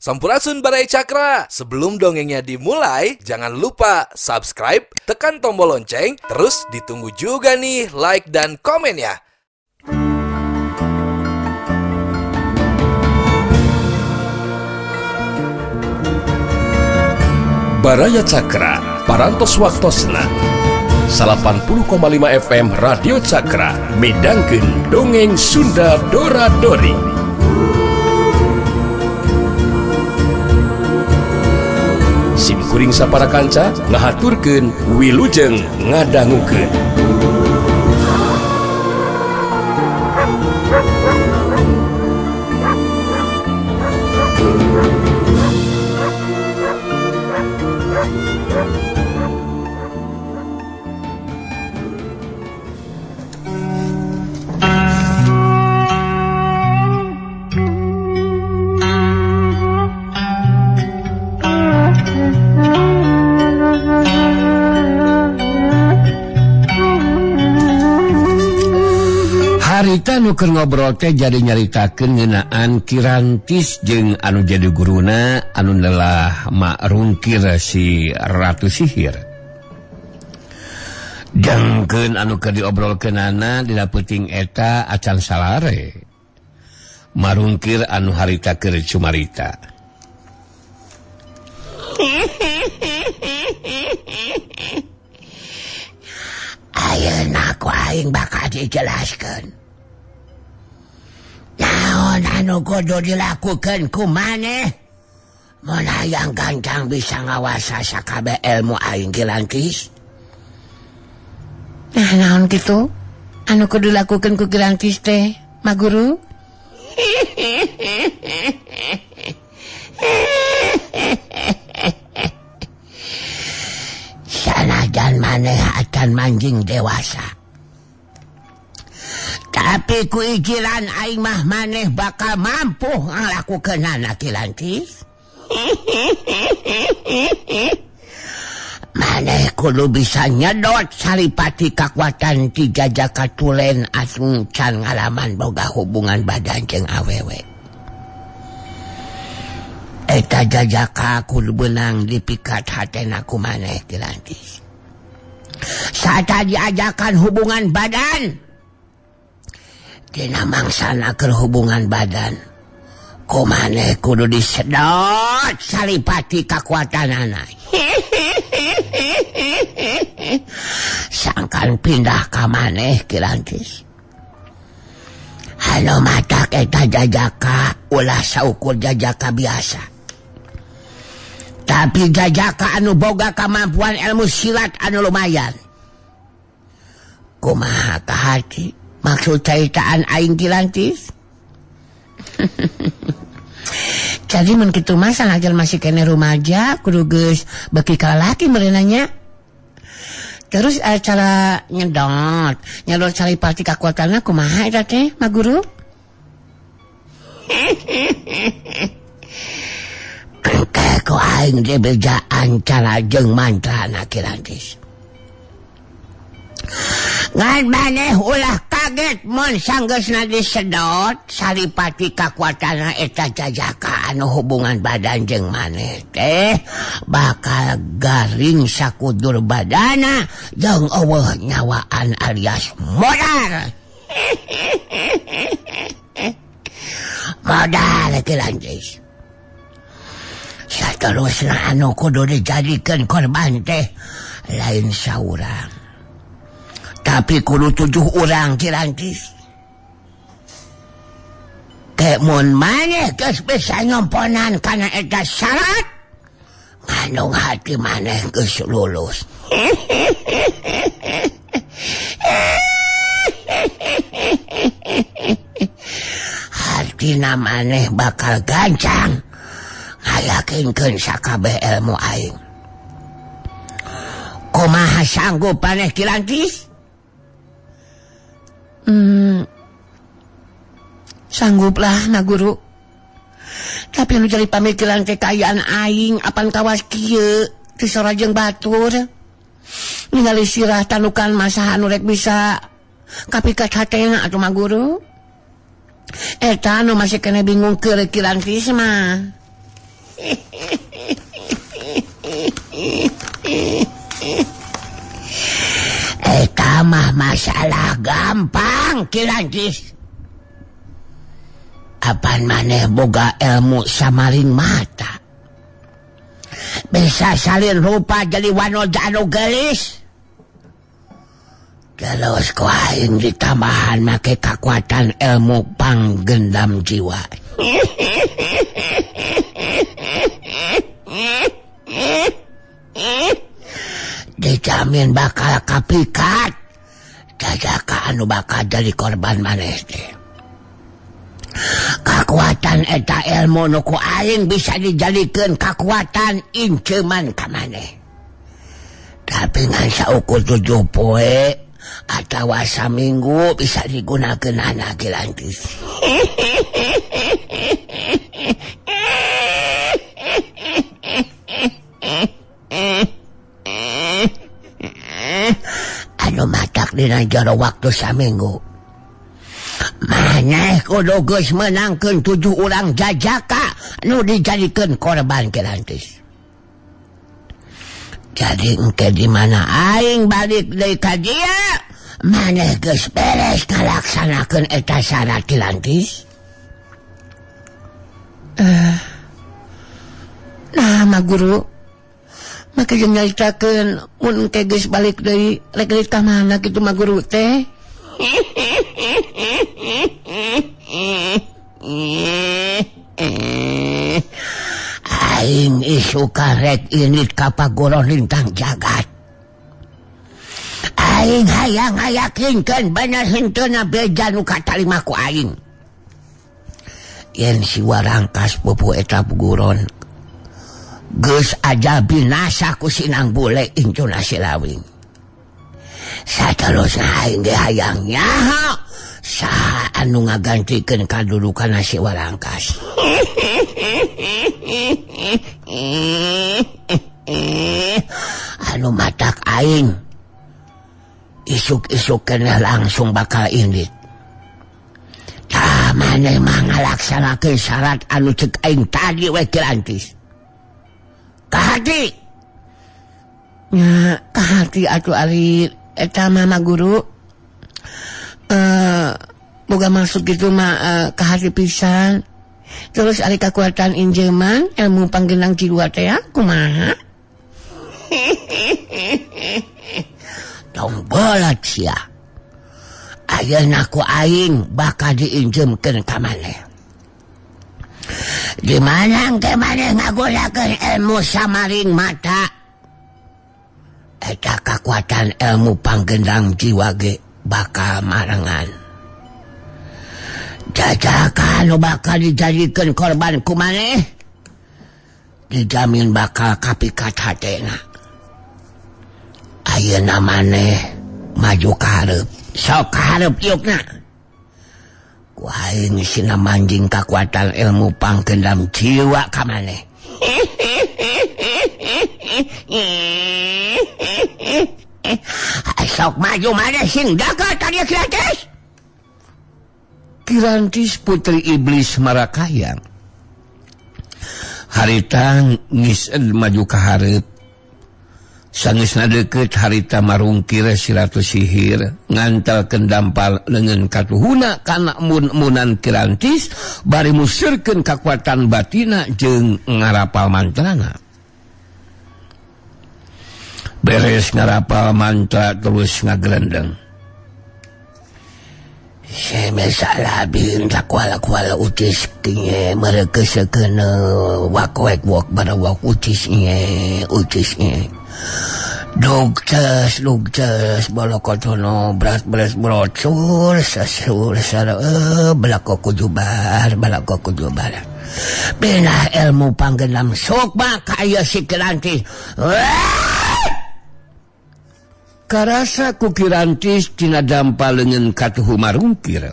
Sampurasun Barai Cakra. Sebelum dongengnya dimulai, jangan lupa subscribe, tekan tombol lonceng, terus ditunggu juga nih like dan komen ya. Baraya Cakra, parantos waktosna 80,5 FM Radio Cakra, midangkeun dongeng Sunda Dora-Dori. Simkuring sapara kanca ngahaturkeun wilujeng ngadangukeun. Harita nu keur ngobrol teh jadi nyaritakeun ngeunaan Kirantis jeung anu jadi guruna anu lelah makrungkir si Ratu Sihir. Jangkeun anu keur diobrolkeunana dina peuting eta acan salare. Marungkir anu harita keur cumarita. Ayeuna ku aing bakal dijelaskeun. Naon anu kudu dilakukeun ku maneh mun hayang gancang bisa ngawasa sakabeh ilmu aing Kirantis? Nah, naon kitu anu kudu dilakukeun ku Kirantis teh, Ma Guru? Sanajan maneh acan manjing dewasa, tapi ku ijilan aing mah maneh bakal mampu ngalakukeunana Kirantis. Maneh kudu bisa nyedot saripati kakuatan ti Jajaka Tulen anu can ngalaman boga hubungan badan jeung awewe. Eta Jajaka kudu beunang dipikat hatena ku maneh Kirantis. Saat diajakan hubungan badan, dina mangsana keur hubungan badan, ku maneh kudu disedot saripati kakuatanana. Sangkan pindah ka maneh Kirantis. Anu matak eta Jajaka ulah saukur Jajaka biasa, tapi Jajaka anu boga kemampuan ilmu silat anu lumayan. Kumaha ka hati maksud caitaan aing Kirantis? Jadi mun kitu mah sanajan masih kene rumaja kudu geus beki ka lalaki meureunanya. Terus cara nyedot saripati kakuatanna kumaha eta teh, Ma Guru? Engke ku aing dibejaan cara jeung mantrana Kirantis. Ngan maneh ulah kaget mun sanggeusna disedot saripati kakuatanna eta Jajaka anu hubungan badan jeung maneh teh bakal garing sakudur badana jeung eueuh nyawaan alias modal. Modal Kirantis. Saterusna anu kudu dijadikeun korban teh lain saurang, tapi kudu 7 urang Kirantis. Ke mun maneh geus bisa nyomponan kana eta syarat, ngandung hati maneh geus lulus. Hartina maneh bakal gancang ngayakinkeun sakabeh ilmu aing. Kumaha sanggup maneh Kirantis? Sangguplah Na Guru. Tapi anu jadi pamikiran teh kaayaan aing apan kawas kieu teu sorajeng batur. Ningali sirah tanukan masa anu rek bisa kapikat hatena atuh Ma Guru. Eta anu masih kena bingung keur Kirantis mah. masalah gampang Kirantis. Apaan maneh boga ilmu samaring mata, bisa salin rupa jadi wanoja anu gelis. Terus ku aing ditambahan make kekuatan ilmu panggendam jiwa. Dijamin bakal kapikat Jajaka anu bakal jadi korban maneh teh. Kekuatan eta ilmu nu ku aing bisa dijadikeun kekuatan inceman ka maneh. Tapi ngan saukur 7 poe atawa saminggu bisa digunakeun anak Kirantis. Anu matak dina jero waktu saminggu. Maneh kudu geus menangkeun 7 urang jajaka nu dijadikeun korban Kirantis. Jadi engke di mana aing balik deui ka dieu, maneh geus beres ngalaksanakeun eta syarat Kirantis. Nah, mah guru. Maka jeung nyaritakeun mun engke geus balik deui rek geus ka mana kitu mah guru teh. Aing isu karek ini ka paguron lintang jagat. Aing hayang ngayakinkeun bener henteuna beja nu katalima ku aing. Yen si Warangkas pupu eta paguron geus aja binasa ku sinang bule incuna si Lawing. Saterusna aing ge hayang nyaho saha anu ngagantikeun kadudukan si Warangkas. Anu matak aing isuk-isuk keneh langsung bakal indit. Tah maneh mah ngalaksanakeun syarat anu ceuk aing tadi we Kirantis. Kahati. Nya, kahati atuh ari eta mah guru. Boga maksud gitu mah kahati pisan. Terus ari kekuatan injeman ilmu panggenang jiwa teh kumaha? Tong bolot sia. Ayeuna ku aing bakal diinjemkeun ka maneh. Di mana engke maneh ngagunakeun ilmu samaring mata. Eta kekuatan ilmu panggendang jiwa ge bakal marengan. Jajaka anu bakal dijadikeun korban ku maneh dijamin bakal kapikat hatena. Ayeuna maneh maju ka hareup, sok ka hareup yukna. Ku aing sina manjing kekuatan ilmu panggendam jiwa ka maneh. Sok maju maneh sing daga tadi Kirantis. Kirantis putri iblis Marakayang harita ngised maju ka hareup. Sangeusna deukeut harita marungkir si Ratu Sihir ngantelkeun dampal leungeun katuhuna kana mun-munan Kirantis bari musirkeun kakuatan batina jeung ngarapal mantrana. Beres ngarapal mantra terus ngagelendeng. Semesalabin sakuala-kuala utis kinya merekesekeun wak-wak barawak utisnya. Dugces bolokotono beras brocur sasur balako kujubar. Pinah ilmu panggenam sok kaya si Kirantis. Karasa ku Kirantis tina dampal leungeun katuhu marungkir.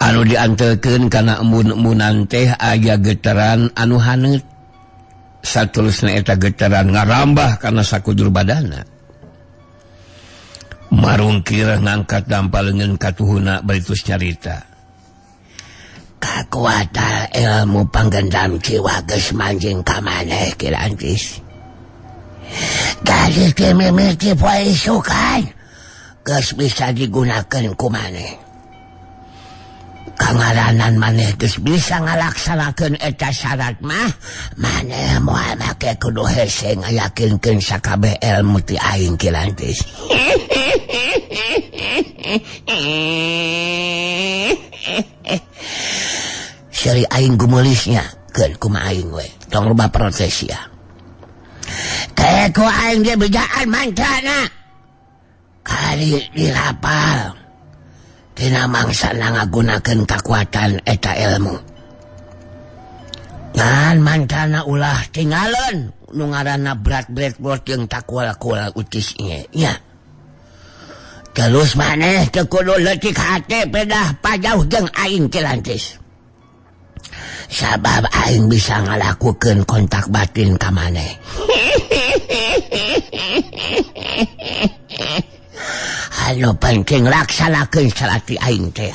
Anu diantelkeun kana mun-munan teh aya getaran anu haneut. Satulusna eta getaran ngarambah kana sakujur badana. Marungkir ngangkat dampal leungeun katuhuna baritus nyarita. Kekuatan ilmu panggendam jiwa geus manjing ka maneh Kirantis. Dari mimiti poe isukan geus bisa digunakan ku maneh. Kangaranan maneh geus bisa ngalaksanakeun eta syarat mah, maneh moal make kudu hese ngayakinkeun sakabeh ilmu ti aing Kirantis. Seri aing gumulisnya keun kumaha aing we. Tong loba protes ya. Kayak ku aing dia bejaan mantrana. Kali dirapal. Tina mangsana ngagunakeun kakuatan eta ilmu. Ngan mantrana ulah tinggalin nu ngaranna berat blackboard jeung takual-kual utisnya. Ya. Terus maneh teu kudu leutik hate pedah pajauh jeung aing Kirantis. Sabab aing bisa ngalakukeun kontak batin ka maneh. Anu penting laksanakeun salati aing teh.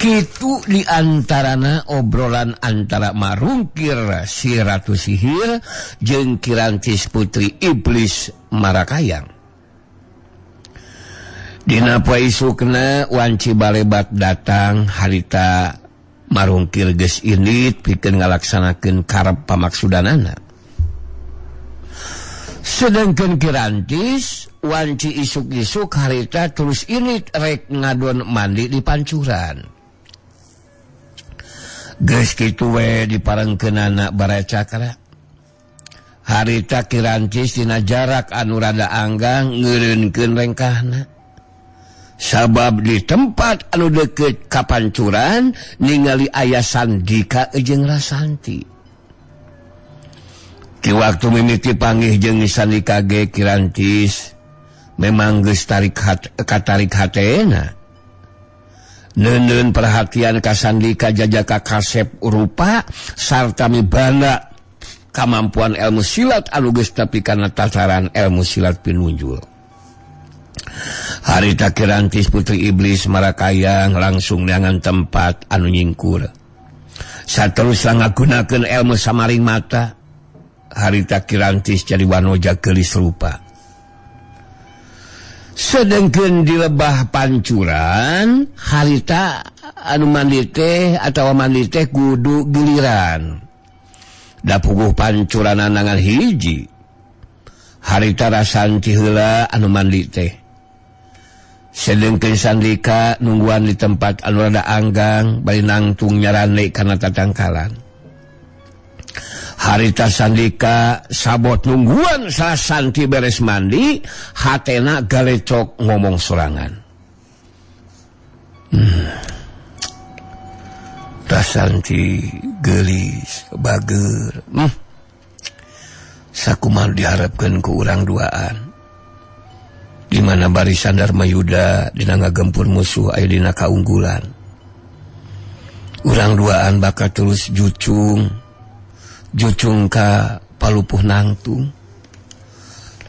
Kitu diantarana obrolan antara Marungkir si Ratu Sihir jeung Kirantis Putri Iblis Marakayang. Dina poe isukna wanci balebat datang harita Marungkir geus indit pikeun ngalaksanakeun karep pamaksudanana. Sedangkan Kirantis wanci isuk-isuk harita terus indit rek ngadon mandi di pancuran. Geus kitu we diparengkeunana Baracakra. Harita Kirantis dina jarak anu rada anggang ngeureunkeun rengkahna. Sabab di tempat anu deukeut ka pancuran ningali aya Sandika jeung Rasanti. Ti waktu mimiti panggih jeung Sandika ge Kirantis memang geus katarik hatena. Neuneun perhatian ka Sandika jajaka kasep rupa sarta mibanda kamampuan ilmu silat anu geus tapi kana tataran ilmu silat pinunjul. Harita Kirantis Putri Iblis Marakayang langsung neangan tempat anu nyingkur. Saterusna ngagunakeun ilmu samaring mata. Harita Kirantis jadi wanoja geulis rupa. Sedengkeun di lebah pancuran, harita anu mandi teh atawa mandi teh kudu giliran. Da puguh pancuran nangan hiji. Harita Rasanti heula anu mandi teh. Sedengkeun Sandika nungguan di tempat anu rada anggang bari nangtung nyarane kana tatangkalan. Harita Sandika sabot nungguan Rasanti beres mandi, hatena galecok ngomong sorangan. Rasanti geulis bager. Sakumaha diharapkeun ku urang duaan. Di mana barisan Darmayuda dina ngagempur musuh aya dina kaunggulan. Urang duaan bakal terus jucung ka palupuh nangtung.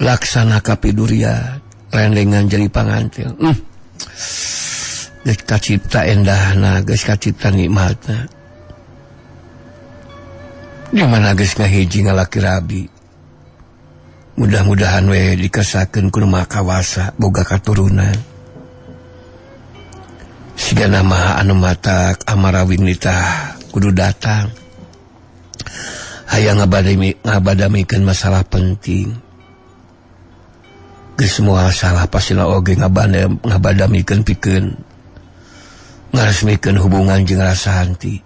Laksana kapiduriat rendengan jadi pangantil. Geus kacipta endahna, geus kacipta nikmatna. Di mana geus ngahiji ngalaki rabi. Mudah-mudahan we dikesakeun ku Maha Kawasa boga katurunan. Sigana Maha anu matak amarawin nitah kudu datang. Hayang ngabadamikeun masalah penting. Geus moal salah pasina oge ngabadamikeun pikeun ngaresmikeun hubungan jeung Rasanti.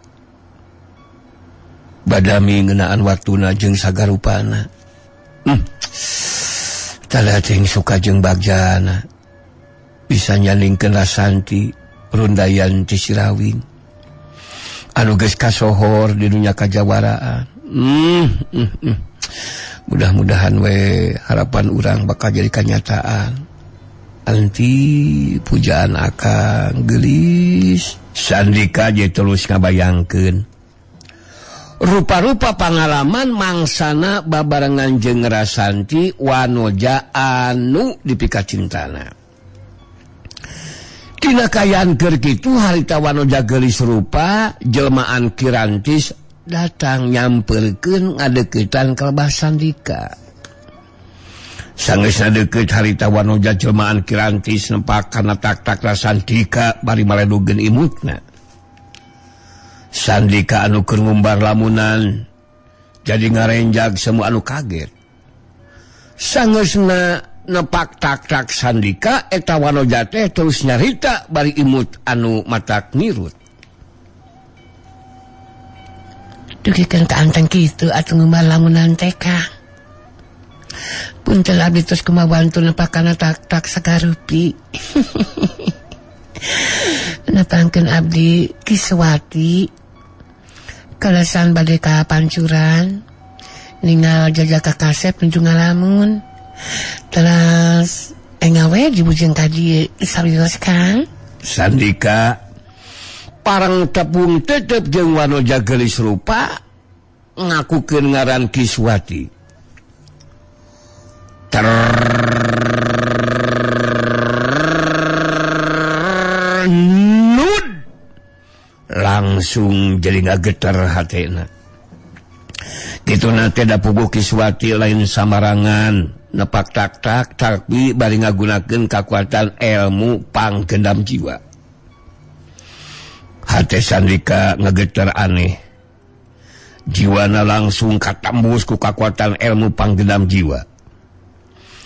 Badami ngeunaan waktuna jeung sagarupana. Tala ting suka jeung bagjana bisa nyalingkeun Rasanti rundayan ti Sirawing anu geus kasohor di dunya kajawaraan. Mudah-mudahan we harapan urang bakal jadi kenyataan. Anti pujaan akang geulis. Sandika je terus ngabayangkeun rupa-rupa pangalaman mangsana babarengan jeung Rasanti wanoja anu dipika cintana. Tina kayaan keur kitu harita wanoja geulis rupa jelmaan Kirantis datang nyamperkeun ngadeuketan ka lebah Sandika. Sangeusna deukeut harita wanoja jelmaan Kirantis nempak kana tak-takna Sandika bari maledugeun imutna. Sandika anu keur ngumbar lamunan jadi ngarenjag semua anu kaget. Sangeusna nepak tak-tak Sandika eta wanoja teh terus nyarita bari imut anu matak ngirut. Dugikeun ka anteng kitu atuh ngumbar lamunan teh Kang. Punten abdi terus kumabantu nepakana tak-tak sakarupi. Nepangkeun abdi Kiswati kalasan bade ka pancuran ningal jajaka kasep nuju ngalamun. Terus engawe dibujeng ka dieu sawios Kang. Sandika parang tepung tetep jeung wanoja geulis rupa ngakukeun ngaran Kiswati. Ternud langsung jadi ngageter hatena. Kitu nate da puguh Kiswati lain samarangan nepak tak-tak tapi bari ngagunakeun kakuatan ilmu panggendam jiwa. Hate Sandika ngageter aneh. Jiwana langsung katambus ku kakuatan ilmu panggendam jiwa.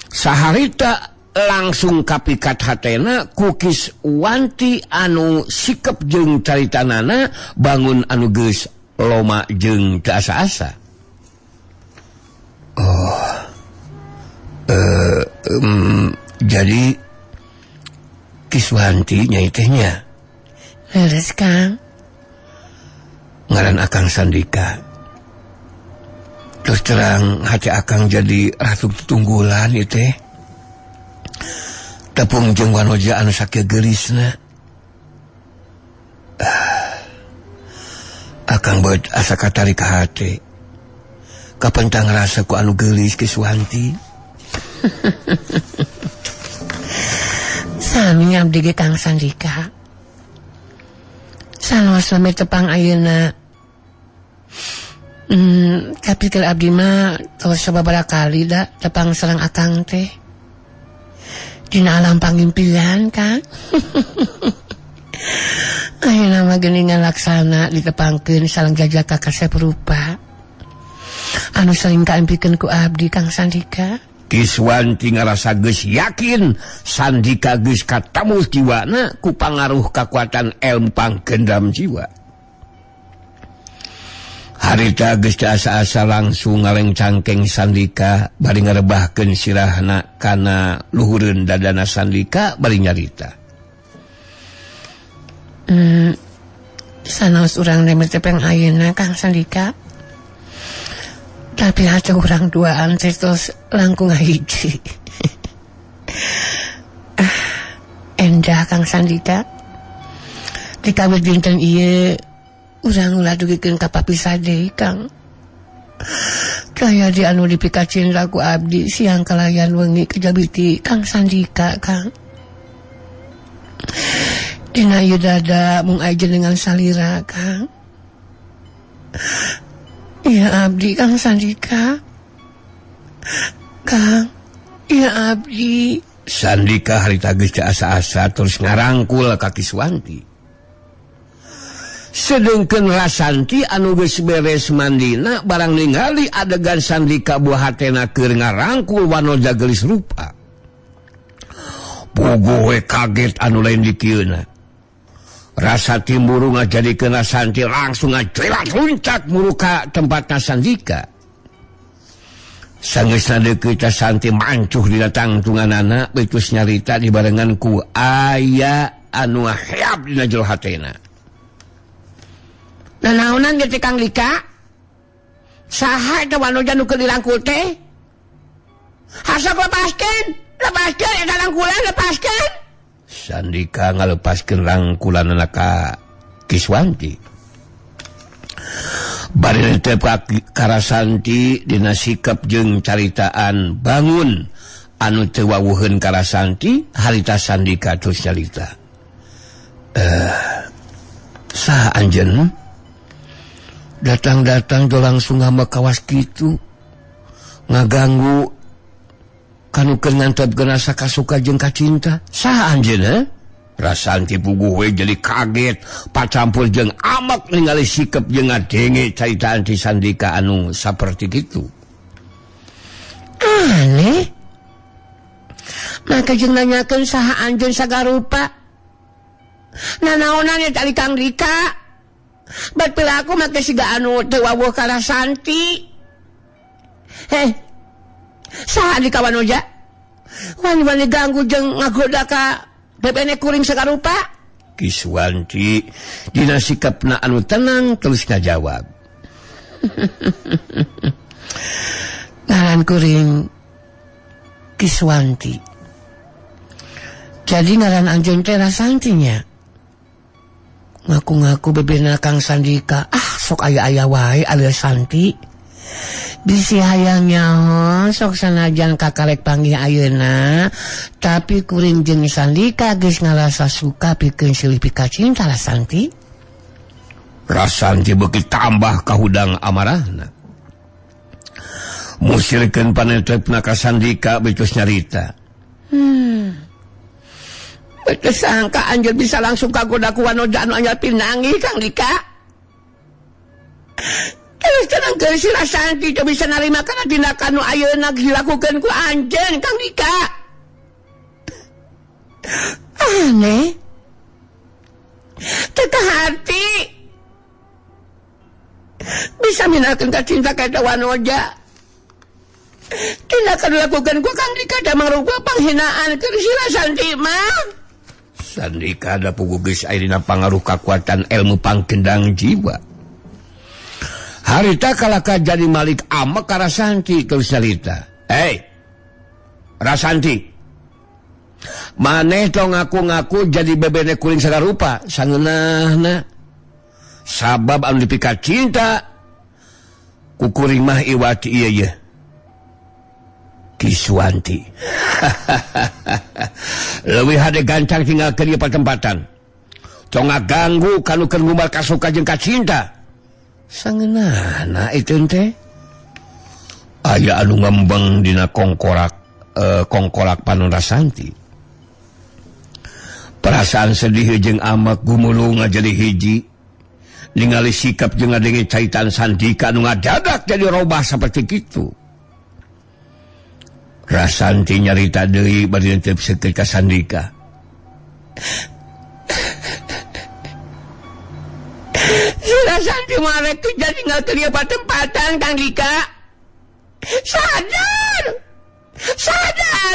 Saharita langsung kapikat hatena kukis wanti anu sikep jeung caritanana bangun anu geus loma jeung teu asa-asa. Jadi Kiswanti nyai teh nya. Leres Kang. Ngaran Akang Sandika. Terus terang hati Akang jadi ratu tunggulan itu teh. Tepung jeung wanoja anu sakieu geulisna. Akang beut asa katarik ka hate. Kapentang rasa ku anu geulis Kiswanti. Sami abdi ge Kang Sandika. Salaos lami tepang ayeuna. Tapi kalau abdi mah tos sababaraha kali da tepang sareng Akang teh. Dina alam pangimpian Kang. Ayeuna mah geuningan laksana ditepangkeun sareng jajaka kasep rupa. Anu sering kaimpikeun ku abdi Kang Sandika. Kiswanti ngarasa geus yakin Sandika geus katamus jiwana ku pangaruh kakuatan ilmu panggendam jiwa. Harita geus asa-asa langsung ngaleng cangkeng Sandika bari ngarebahkeun sirahna kana luhureun dadana Sandika bari nyarita. Sanaos urang nemeh tepeng ayeuna Kang Sandika. Tapi hati urang duaan teh tos langkung hiji. Endah Kang Sandika. Dikawit dinten ieu urang ulah dugikeun ka papisah deui Kang. Kaya di anu dipikacin ku abdi siang kalayan wengi kejabiti Kang Sandika Kang. Dina ieu dada mung aja dengan salira Kang. Ya abdi Kang Sandika. Kang, ya abdi. Sandika harita geus asa-asa terus ngarangkul ka Kiswanti. Sedengkeun Rasanti anu geus beres mandina barang ningali adegan Sandika buah hatena keur ngarangkul wanoja geulis rupa. Puguh we kaget anu lain di kieuna. Rasa timburu ngajadikeun Rasanti langsung ngajelat luncat muru ka tempatna Sandika. Sangeusna deukeut Santi mancuh dina tangtunganana beus nyarita dibarengan ku aya anu heap dina jero hatena. Nanaonan ge Kang Lika? Saha eta wanoja nu keur dirangkul teh? Hasap lepaskeun, lepaskeun eta rangkulan lepaskeun. Sandika ngalepaskeun rangkulanana ka Kiswanti. Bari netep ka Rasanti dina sikap jeung caritaan bangun anu teu wawuheun ka Rasanti harita Sandika terus carita. Saha anjeun? Datang-datang do langsung ngambek kawas kitu ngaganggu kanu keur ngantepkeun rasa kasuka jeung kacinta. Saha anjeunna? Rasanti puguh we jadi kaget pacampur jeung amak ningali sikep jeung ngadenge caritaan ti Sandika anu saperti kitu. Aneh. Maka jeung nanyakeun saha anjeun sagarupa. Nanaonan eta Kang Dika. Bat pilaku make siga anu teu wawuh ka Rasanti. Saha di kawan oja? Wani-wani ganggu jeung ngagoda ka bebene kuring sagarupa? Kiswanti dina sikapna anu tenang terus ngajawab. Ngaran kuring Kiswanti. Jadi ngaran anjeun teh Rasantinya. Ngaku-ngaku bebena Kang Sandika. Sok aya-aya wae alias Santi. Bisi hayangnya sok sanajan kakarek panggih ayeuna, tapi kuring jeung Sandika geus ngarasa suka pikeun silih pika cinta Rasanti. Rasanti beuki tambah kahudang amarahna. Musirkeun panetepna ka Sandika betus nyarita. Betul sangka anjeun bisa langsung kagoda ku wanoja anu anyar pinangi Kang Dika. Terus tenang ke si Rasanti teu bisa narima kana tindakan nu ayeuna dilakukeun ku anjeun Kang Dika. Aneh. Teka hati. Bisa minakeun ka cinta ka eta wanoja. Tindakan dilakukeun ku Kang Dika da mangrupa panghinaan ke si Rasanti mah. Sandika da puguh geus aya dina pangaruh kakuatan ilmu pangkendang jiwa. Harita kalaka jadi malik amek ka Rasanti terus nyarita. Rasanti, maneh tong ngaku-ngaku jadi bebene kuring sagarupa sangeunahna. Sabab anu dipika cinta ku kuring mah iwati ieu ye. Kiswanti. Leuwih hade gancang tinggal ke dieu patempatan. Tong ngaganggu kanu keur ngumbar kasuka jeung kacinta. Sangeunahna itu teh aya anu ngembeng dina kongkolak panon Rasanti. Perasaan sedih jeung amak gumulung jadi hiji ningali sikap jeung ngadenge caitan Sandika anu ngadadak jadi robah saperti kitu. Rasanti nyarita deui bari teu seukeut ka Sandika. Rasanti marek jadi nggak dia patempatan Kang Dika. Sadar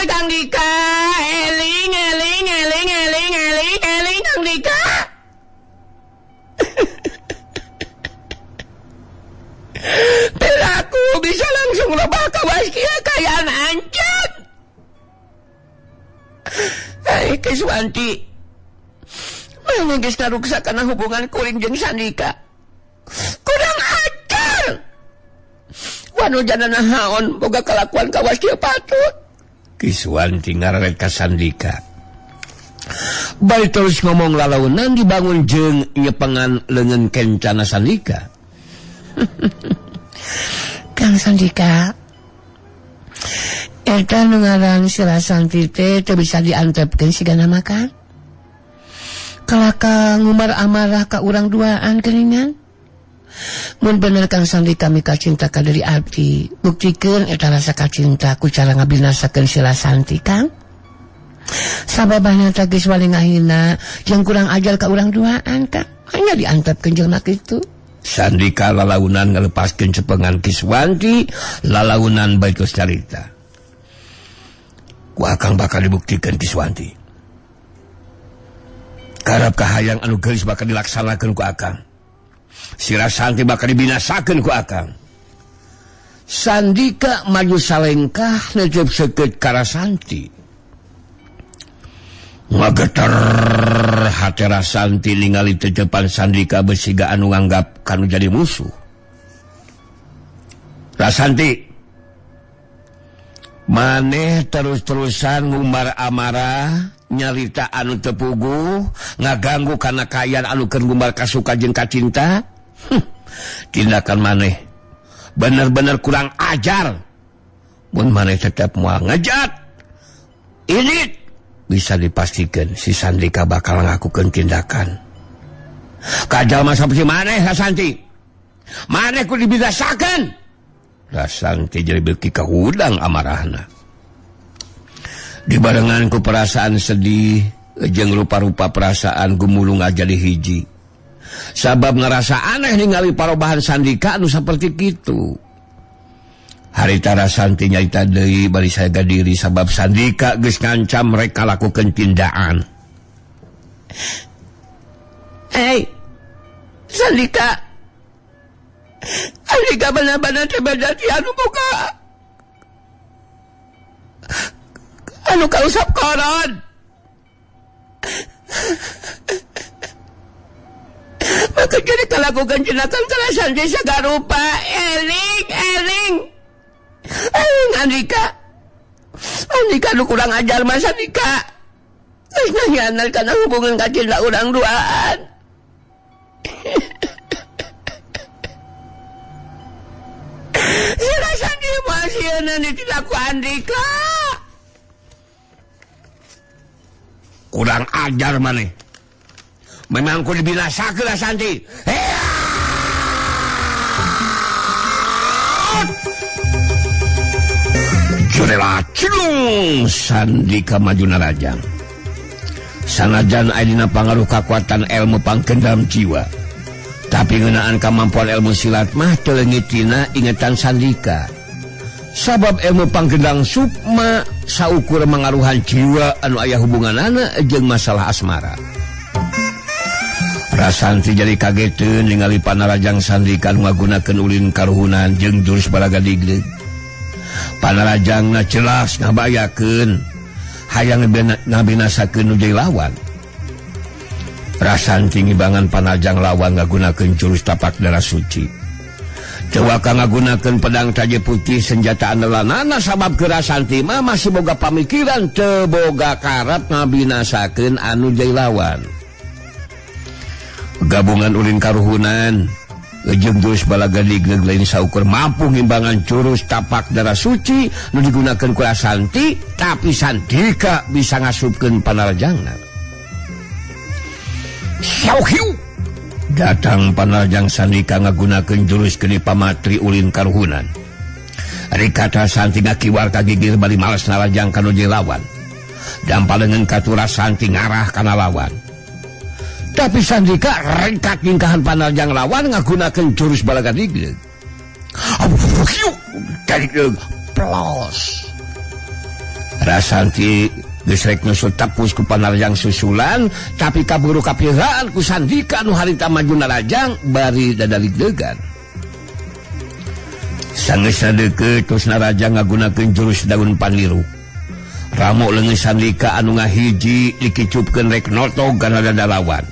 Kang Dika. Eling Kang Dika. Perilaku bisa langsung lobah kawas kieu kayaan anjeun. Kiswanti. Mana geus naruksa kana hubungan kuring jeung Sandika. Kurang ajar. Wanojana nahaon boga kalakuan kawas kieu patut. Kiswanti ngareret ka Sandika. Bari terus ngomong lalaunan dibangun jeung nyepengan leungeun kencana Sandika. Kang Sandika. Eta nu ngaran si Rasanti teh teu bisa diantepkeun sigana makan. Kalaka ngumbar amarah ka urang duaan geuningan. Mun bener Kang Sandika mika cinta ka deui abdi, buktikeun eta rasa kacinta ku cara ngabinasakeun si Rasanti Kang. Sababana teh geus wali ngahina jeung kurang ajar ka urang duaan Kang. Hanya diantepkeun jelema kitu. Sandika lalaunan ngalepaskeun cepengan Kiswanti, lalaunan bae geus carita. Ku akang bakal dibuktikeun Kiswanti. Karab kahayang anu geulis bakal dilaksanakeun ku akang. Si Rasanti bakal dibinasakeun ku akang. Sandika maju salengkah neuceup seukeut ka Rasanti. Ngageter hati Rasanti ningali teuceupan Sandika besiga anu nganggap kanu jadi musuh. Rasanti, maneh terus-terusan ngumbar amarah, nyarita anu teu puguh, ngaganggu kana kaayaan anu keur ngumbar kasuka jeung kacinta. Tindakan maneh bener-bener kurang ajar. Mun maneh tetep moal ngejat ini bisa dipastikan si Sandika bakal ngakukeun tindakan. Kajal mah saperti maneh Rasanti. Maneh kudu dibidasakeun. Rasanti jadi beuki ka hudang amarahna. Dibarengan ku perasaan sedih jeung rupa-rupa perasaan gumulung aja di hiji. Sabab ngerasa aneh ningali parobahan Sandika anu saperti kitu. Harita Rasanti nyaita deui bari saega diri sabab Sandika geus ngancam rek ngalakukeun tindakan. Hei, Sandika benar-benar tebadati anu boga anu kausap koron. Maka jadi kalakukan tindakan kerasan di sagarupa. Eling Andika nu kurang ajar mas Andika. Nyanyianan karena hubungan kacinta urang duaan. Si Rasandi masih nanti tilaku Andika. Kurang ajar maneh. Memang kudu dibinasakeun Rasanti. Jurela cilung Sandika majuna rajang. Sanajan aya dina pangaruh kakuatan ilmu pangkendam jiwa, tapi ngeunaan kemampuan ilmu silat mah teu leungit tina ingetan Sandika. Sabab ilmu panggendang sukma saukur mengaruhan jiwa anu aya hubunganana jeung masalah asmara. Rasanti jadi kageteun ningali panarajang Sandika nu ngagunakeun ulin karuhunan jeung jurus balaga digleg. Panarajangna jelas ngabayakeun hayang ngabinasakeun nu jadi lawan. Rasanti ngibangan panajang lawan ngagunakeun jurus tapak darah suci. Tewaka ngagunakeun pedang taje putih senjata andalanana sabab ke Rasanti mah masih boga pamikiran teu boga karep ngabinasakeun anu jadi lawan. Gabungan ulin karuhunan jeung jurus balaga digleg lain saukur mampu ngimbangan jurus tapak darah suci nu digunakeun ku Rasanti, tapi Sandika bisa ngasupkeun panarajangna. Syauhiu datang panarajang Sandika ngagunakeun jurus geni pamatri ulin karuhunan. Rikata Rasanti ngakiwar ka gigir bari males narajang kanu jeung lawan. Dampalengeun katu Rasanti ngarah kana lawan. Tapi Sandika rengkat ningkahan panarajang lawan ngagunakeun jurus balaga digleg. Digleg plos. Rasanti geus rek nyusul tapus ku panarajang susulan, tapi kaburu kapiraan ku Sandika nu harita majuna rajang bari dadaliglegan. Sangeusna deukeut tos narajang ngagunakeun jurus daun paniru. Ramo leungit Sandika anu ngahiji dikicupkeun rek noto kana dada lawan.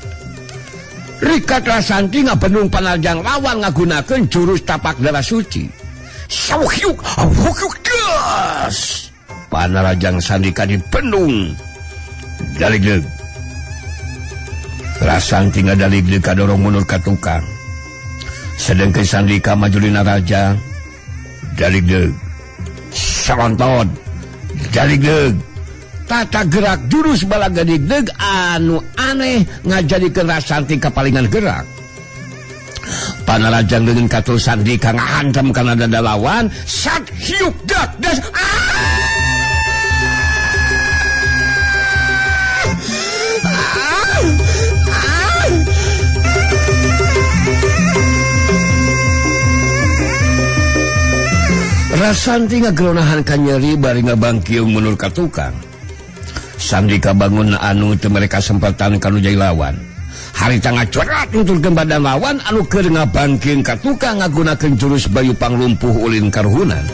Rikat Rasanti ngabenung panarajang lawan ngagunakeun jurus tapak darah suci. Sauhiuk gas. Panarajang Sandika dibenung. Daligleg. Rasanti ngadaligleg kadorong mundur ka tukang. Sedengkeun Sandika maju dina raja. Daligleg. Sarontot. Daligleg. Tata gerak jurus balaga digleg anu aneh ngajadikeun Rasanti kapalingan gerak. Panarajang dengan katul Sandika ngahantem kana dada lawan, sat hiuk dak das. Rasanti ngageronahan ka nyeri bari ngabangkiung mundur ka tukang. Sandika bangun anu teu mereka sempatan kanu jai lawan. Harita ngacorat nuturkeun badan lawan anu keur ngabangkeun ka tukang ngagunakeun jurus bayu panglumpuh ulin karuhunan.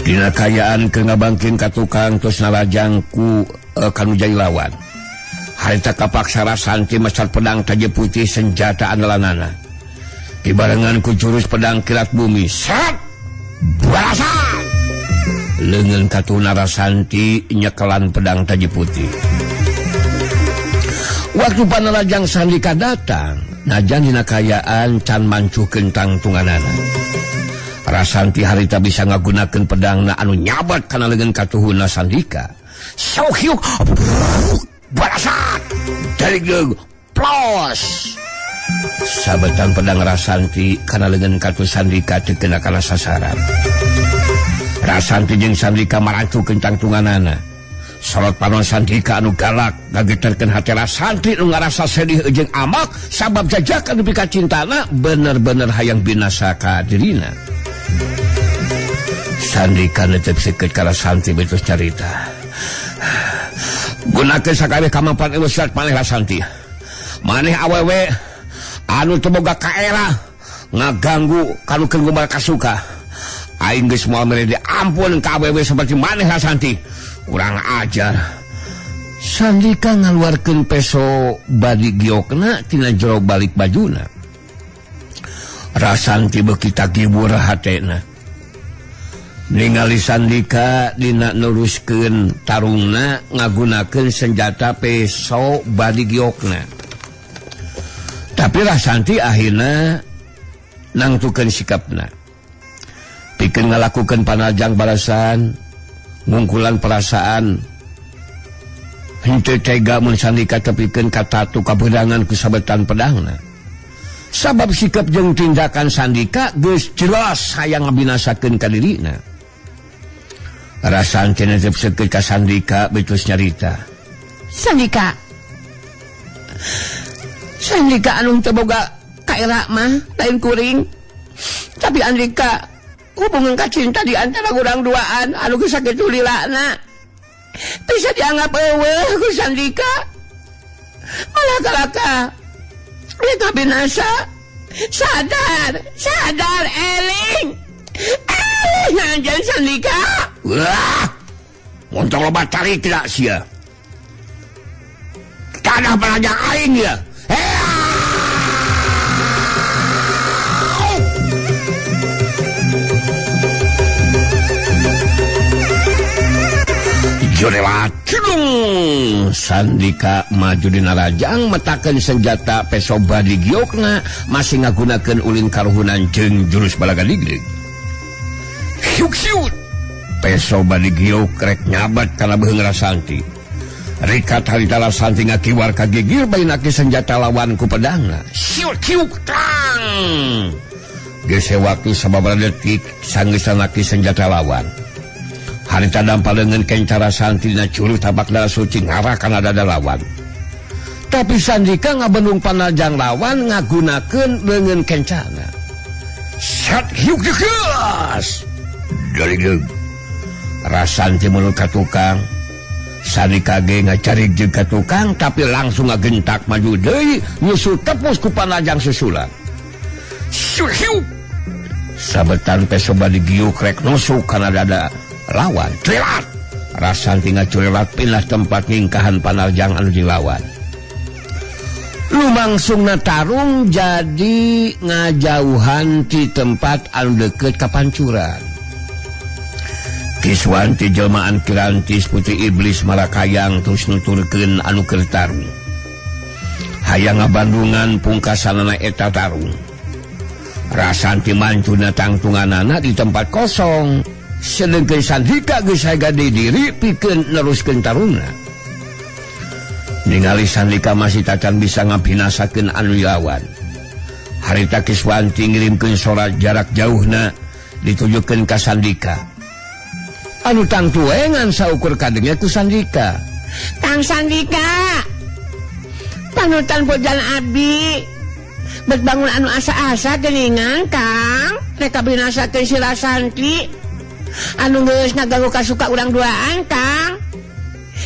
Dina kayaan keur ngabangkeun ka tukang tos narajang ku kanu jai lawan. Harita kapaksa Rasanti mesat pedang taje putih senjata andalanana. Dibarengan ku jurus pedang kilat bumi. Set! Balasan! Leungeun katuna Rasanti nyekelan pedang taji putih. Waktu panarajang Sandika datang, najan dina kayaan can mancuhkeun tangtunganana. Rasanti harita bisa ngagunakeun pedangna anu nyabat kana leungeun katuhuna Sandika. Sok hiuk barasat dari plos. Sabetan pedang Rasanti kana leungeun katuh Sandika teu kena kana sasaran. Rasanti jeung Sandika marantukeun tangtunganana. Sorot panon Sandika anu galak ngageterkeun hati Rasanti nu ngarasa sedih jeung amak sabab jajakan nepi ka cintana bener-bener hayang binasa ka dirina. Sandika netep seket ka Rasanti betus carita. Gunakeun sakabeh kamampuan ilmu maneh Rasanti. Maneh awewe anu teu boga kaera ngaganggu kalukeun gumal kasuka. Aing geus moal mere diampun ka awewe seperti maneh Rasanti. Kurang ajar. Sandika ngaluarkeun peso badi giokna tina jero balik bajuna. Rasanti beuki tagibur hatena. Ningali Sandika dina nuruskeun tarungna ngagunakeun senjata peso badi giokna. Tapi Rasanti akhirna nangtukeun sikapna. Pikeun ngalakukeun panajang balasan, ngungkulan perasaan. Henteu tega mun Sandika tepikeun katatu kabedangan ku sabetan pedangna. Sabab sikap jeung tindakan Sandika geus jelas hayang ngabinasakeun ka dirina. Rasanti netep seukeut ka Sandika betus nyarita. Sandika anu teu boga kaera mah lain kuring. Tapi Andika hubungan kacinta di antara urang duaan anu geus sakitu lilana bisa dianggap eueuh ku Sandika. Malah kalaka mereka binasa. Sadar eling anjeun Sandika. Wah, montong loba tarik tidak sia. Tanah penajang aing ya. Jorelat cedung. Sandika maju dina rajang metakeun senjata peso badi giokna masih ngagunakeun ulin karuhunan jeung jurus balagadiglig. Hiuk-hiuk peso badi giok rek nyabat kana beheung Rasanti. Rikat harita Rasanti ngakiwar kagigir bainake senjata lawan ku pedangna. Hiuk-hiuk tang. Geus waktu sababaraha detik sanggeusna senjata lawan. Harita dampal leungeun kenca Rasanti dina curug tabak darah suci ngarah kana dada lawan. Tapi Sandika ngabendung panajang lawan ngagunakeun leungeun kencana. Sat hiuk dekeus. Dari deug. Rasanti muluk ka tukang. Sandika ge ngacarig jeung ka tukang tapi langsung ngagentak maju deui nyusul tepus ku panajang susulan. Hiuk. Sabetan peso badi giuk rek nusuk kana dada lawan. Trelat. Rasanti ngacurelat pindah tempat ngingkahan panajang anu dilawan. Lumangsungna tarung jadi ngajauhan ti tempat anu deukeut ka pancuran. Kiswanti jelmaan Kirantis putri iblis marakayang terus nuturkeun anu keur tarung. Hayang ngabandungan pungkasanana eta tarung. Rasanti mancuna tangtunganana di tempat kosong. Sedengkeun Sandika geus sagade diri pikeun neruskeun tarungna. Ningali Sandika masih tacan bisa ngabinasakeun anu lawan. Harita Kiswanti ngirimkeun sorat jarak jauhna ditujukeun ka Sandika. Anu tang tuengan saukur kadenge ku Sandika. Kang Sandika, panutan bojan abdi bet bangun anu asa-asa geuningan Kang rek kabinasakeun si Rasanti anu geus ngaganggu kasuka urang duaan Kang.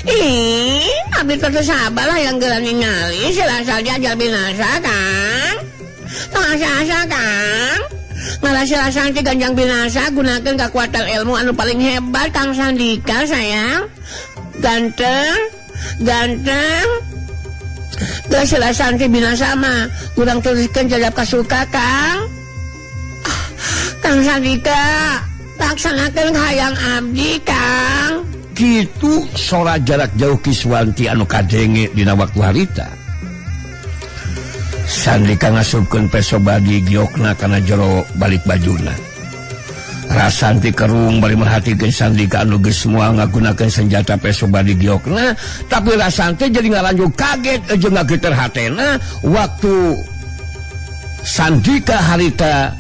Ih, abdi teu sabar lah yang geura ningali si Rasanti ajal binasa Kang. Tong asa-asa Kang. Malah si Rasanti ganjang binasa gunakeun kekuatan ilmu anu paling hebat Kang Sandika sayang. Ganteng. Geus si Rasanti binasa mah urang teruskeun jajab kasuka Kang. Kang Sandika laksanakeun hayang abdi Kang. Kitu sorat jarak jauh Kiswanti anu kadenge dina waktu harita. Sandika ngasupkeun peso badi giokna kana jero balik bajuna. Rasanti kerung bari merhatikeun Sandika anu geus moal ngagunakeun senjata peso badi giokna, tapi Rasanti jadi ngalanjut kaget jeung ngageter hatena waktu Sandika harita